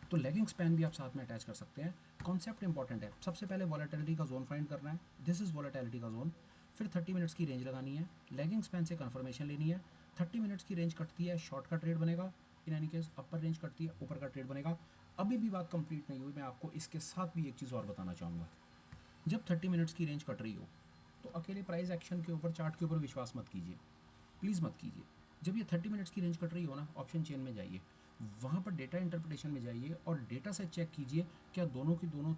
तो लेगिंग स्पैन भी आप साथ में अटैच कर सकते हैं। कॉन्सेप्ट इंपॉर्टेंट है, सबसे पहले वॉलेटिलिटी का जोन फाइंड करना है, दिस इज़ वॉलेटिलिटी का जोन, फिर 30 मिनट्स की रेंज लगानी है, लेगिंग स्पैन से कन्फर्मेशन लेनी है। 30 मिनट्स की रेंज कटती है, शॉर्ट का ट्रेड बनेगा, in any case upper range कटती है, ऊपर का ट्रेड बनेगा। अभी भी बात कंप्लीट नहीं हुई, मैं आपको इसके साथ भी एक चीज़ और बताना चाहूँगा। जब 30 मिनट्स की रेंज कट रही हो तो अकेले प्राइस एक्शन के ऊपर, चार्ट के ऊपर विश्वास मत कीजिए, प्लीज़ मत कीजिए। जब ये 30 मिनट्स की रेंज कट रही हो ना, ऑप्शन चेन में जाइए, वहाँ पर डेटा इंटरप्रिटेशन में जाइए और डेटा से चेक कीजिए क्या दोनों की दोनों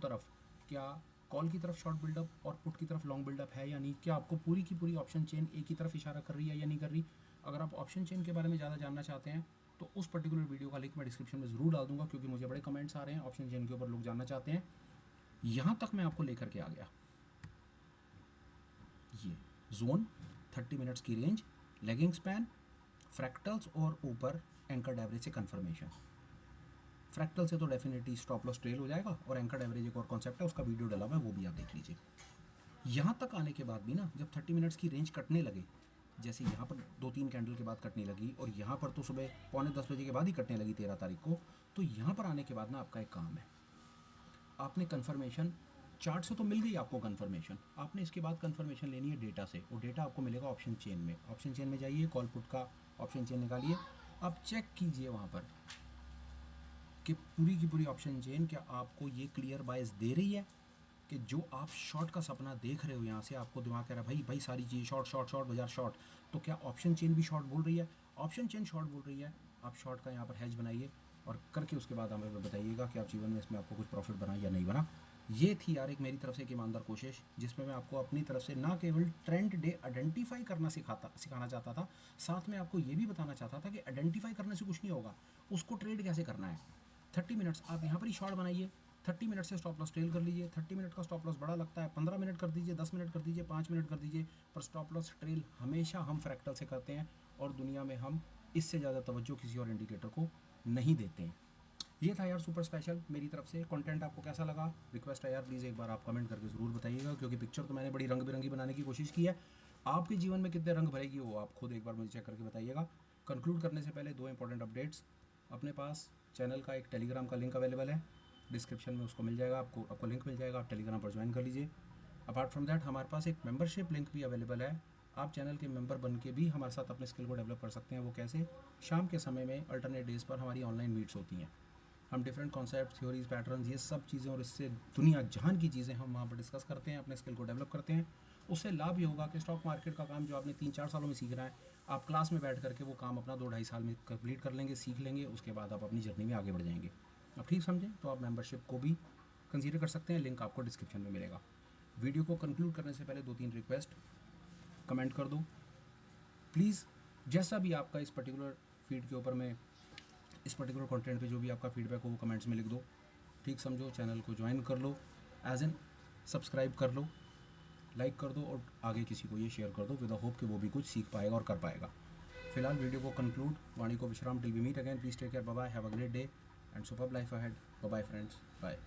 तरफ क्या कॉल की तरफ शॉर्ट बिल्डअप और पुट की तरफ लॉन्ग बिल्डअप है या नहीं, क्या आपको पूरी की पूरी ऑप्शन चेन एक ही तरफ इशारा कर रही है या नहीं कर रही। अगर आप ऑप्शन चेन के बारे में ज़्यादा जानना चाहते हैं तो उस पर्टिकुलर वीडियो का लिंक मैं डिस्क्रिप्शन में ज़रूर डाल दूंगा, क्योंकि मुझे बड़े कमेंट्स आ रहे हैं ऑप्शन चेन के ऊपर, लोग जानना चाहते हैं। यहाँ तक मैं आपको लेकर के आ गया, ये जोन 30 मिनट्स की रेंज, लेगिंग स्पैन, फ्रैक्टल्स और ऊपर एंकर्ड एवरेज से कंफर्मेशन। फ्रैक्टल से तो डेफिनेटली स्टॉप लॉस ट्रेल हो जाएगा, और एंकर्ड एवरेज एक और कॉन्सेप्ट है, उसका वीडियो डाला हुआ है, वो भी आप देख लीजिए। यहाँ तक आने के बाद भी ना, जब 30 मिनट्स की रेंज कटने लगे, जैसे यहाँ पर 2-3 कैंडल के बाद कटने लगी और यहाँ पर तो सुबह 9:45 बजे के बाद ही कटने लगी 13 तारीख को, तो यहाँ पर आने के बाद ना आपका एक काम है, आपने कंफर्मेशन चार्ट से तो मिल गई आपको कंफर्मेशन, आपने इसके बाद कंफर्मेशन लेनी है डेटा से, और डेटा आपको मिलेगा ऑप्शन चेन में। ऑप्शन चेन में जाइए, कॉल पुट का ऑप्शन चेन निकालिए, आप चेक कीजिए वहाँ पर कि पूरी की पूरी ऑप्शन चेन क्या आपको ये क्लियर बायस दे रही है कि जो आप शॉर्ट का सपना देख रहे हो, यहाँ से आपको दिमाग कह रहा है भाई भाई सारी चीज़ शॉर्ट शॉर्ट शॉर्ट बाजार शॉर्ट, तो क्या ऑप्शन चेन भी शॉर्ट बोल रही है। ऑप्शन चेन शॉर्ट बोल रही है, आप शॉर्ट का यहाँ पर हैज बनाइए और करके उसके बाद हमें बताइएगा कि आप जीवन में इसमें आपको कुछ प्रॉफिट बना या नहीं बना। ये थी यार एक मेरी तरफ से एक ईमानदार कोशिश, जिसमें मैं आपको अपनी तरफ से ना केवल ट्रेंड डे आइडेंटिफाई करना सिखाना चाहता था, साथ में आपको ये भी बताना चाहता था कि आइडेंटिफाई करने से कुछ नहीं होगा, उसको ट्रेड कैसे करना है। 30 मिनट्स आप यहाँ पर ही शॉर्ट बनाइए, 30 मिनट से स्टॉप लॉस ट्रेल कर लीजिए। 30 मिनट का स्टॉप लॉस बड़ा लगता है, 15 मिनट कर दीजिए, 10 मिनट कर दीजिए, 5 मिनट कर दीजिए, पर स्टॉप लॉस ट्रेल हमेशा हम फ्रैक्टल से करते हैं और दुनिया में हम इससे ज़्यादा तवज्जो किसी और इंडिकेटर को नहीं देते हैं। ये था यार सुपर स्पेशल मेरी तरफ से। कंटेंट आपको कैसा लगा? रिक्वेस्ट है यार, प्लीज़ एक बार आप कमेंट करके ज़रूर बताइएगा, क्योंकि पिक्चर तो मैंने बड़ी रंग बिरंगी बनाने की कोशिश की है। आपके जीवन में कितने रंग भरेगी वो आप खुद एक बार मुझे चेक करके बताइएगा। कंक्लूड करने से पहले 2 इंपॉर्टेंट अपडेट्स। अपने पास चैनल का एक टेलीग्राम का लिंक अवेलेबल है, डिस्क्रिप्शन में उसको मिल जाएगा, आपको लिंक मिल जाएगा, आप टेलीग्राम पर ज्वाइन कर लीजिए। अपार्ट फ्रॉम दैट हमारे पास एक मेंबरशिप लिंक भी अवेलेबल है, आप चैनल के मेंबर बन के भी हमारे साथ अपने स्किल को डेवलप कर सकते हैं। वो कैसे? शाम के समय में अल्टरनेट डेज़ पर हमारी ऑनलाइन मीट्स होती हैं, हम डिफरेंट कॉन्सेप्ट, थ्योरीज, पैटर्न्स, ये सब चीज़ें और इससे दुनिया जहान की चीज़ें हम वहाँ पर डिस्कस करते हैं, अपने स्किल को डेवलप करते हैं। उससे लाभ ये होगा कि स्टॉक मार्केट का काम जो आपने 3-4 सालों में सीख रहा है, आप क्लास में बैठ करके वो काम अपना 2-2.5 साल में कंप्लीट कर लेंगे, सीख लेंगे, उसके बाद आप अपनी जर्नी में आगे बढ़ जाएंगे। आप ठीक समझें तो आप मेंबरशिप को भी कंसीडर कर सकते हैं, लिंक आपको डिस्क्रिप्शन में मिलेगा। वीडियो को कंक्लूड करने से पहले 2-3 रिक्वेस्ट। कमेंट कर दो प्लीज़, जैसा भी आपका इस पर्टिकुलर फीड के ऊपर में, इस पर्टिकुलर कंटेंट पे जो भी आपका फीडबैक हो वो कमेंट्स में लिख दो। ठीक समझो, चैनल को ज्वाइन कर लो, एज एन सब्सक्राइब कर लो, लाइक कर दो और आगे किसी को ये शेयर कर दो विद द होप कि वो भी कुछ सीख पाएगा और कर पाएगा। फिलहाल वीडियो को कंक्लूड, वाणी को विश्राम, till we meet again, please take care, bye bye, have a great day and superb life ahead, bye bye friends, bye.